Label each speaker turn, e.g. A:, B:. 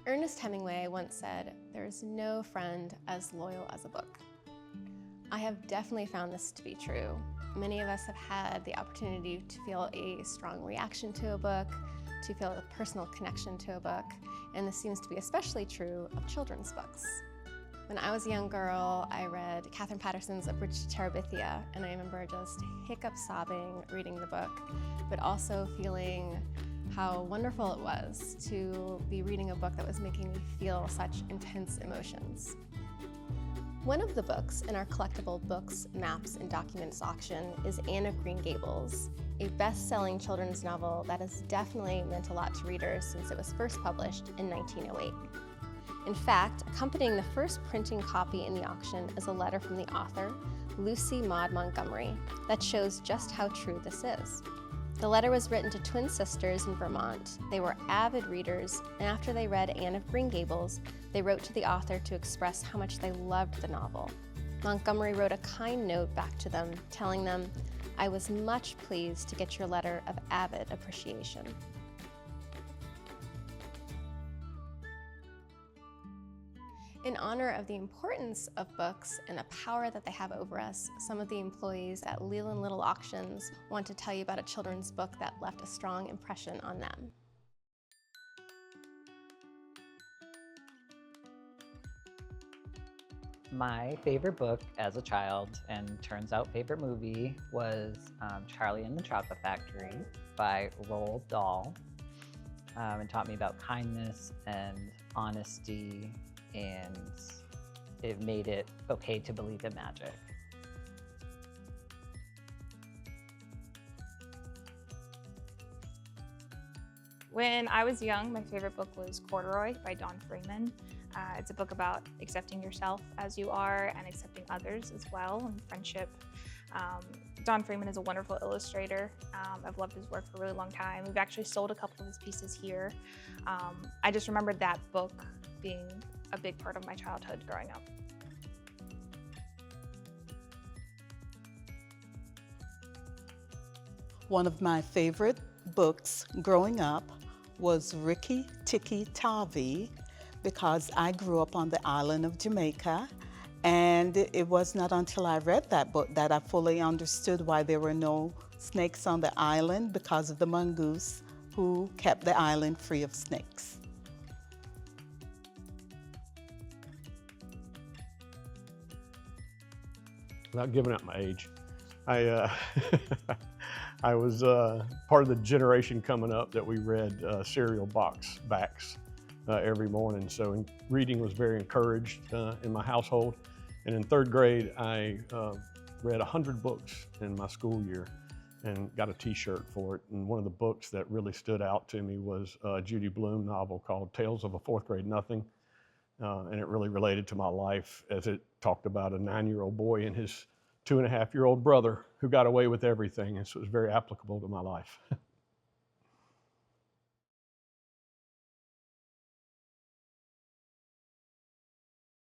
A: Ernest Hemingway once said, "There is no friend as loyal as a book." I have definitely found this to be true. Many of us have had the opportunity to feel a strong reaction to a book, to feel a personal connection to a book, and this seems to be especially true of children's books. When I was a young girl, I read Katherine Paterson's A Bridge to Terabithia, and I remember just hiccup sobbing reading the book, but also feeling how wonderful it was to be reading a book that was making me feel such intense emotions. One of the books in our Collectible Books, Maps, and Documents auction is Anne of Green Gables, a best-selling children's novel that has definitely meant a lot to readers since it was first published in 1908. In fact, accompanying the first printing copy in the auction is a letter from the author, Lucy Maud Montgomery, that shows just how true this is. The letter was written to twin sisters in Vermont. They were avid readers, and after they read Anne of Green Gables, they wrote to the author to express how much they loved the novel. Montgomery wrote a kind note back to them, telling them, "I was much pleased to get your letter of avid appreciation." In honor of the importance of books and the power that they have over us, some of the employees at Leland Little auctions want to tell you about a children's book that left a strong impression on them.
B: My favorite book as a child, and turns out favorite movie, was Charlie and the Chocolate Factory by Roald Dahl. It taught me about kindness and honesty, and it made it okay to believe in magic.
C: When I was young, my favorite book was Corduroy by Don Freeman. It's a book about accepting yourself as you are and accepting others as well, and friendship. Don Freeman is a wonderful illustrator. I've loved his work for a really long time. We've actually sold a couple of his pieces here. I just remembered that book being a big part of my childhood growing up.
D: One of my favorite books growing up was Rikki Tikki Tavi, because I grew up on the island of Jamaica, and it was not until I read that book that I fully understood why there were no snakes on the island, because of the mongoose who kept the island free of snakes.
E: Without giving up my age, I was part of the generation coming up that we read cereal box backs every morning. So reading was very encouraged in my household. And in third grade, I read 100 books in my school year and got a t-shirt for it. And one of the books that really stood out to me was a Judy Blume novel called Tales of a Fourth Grade Nothing. And it really related to my life, as it talked about a 9-year-old boy and his 2.5-year-old brother who got away with everything. And so it was very applicable to my life.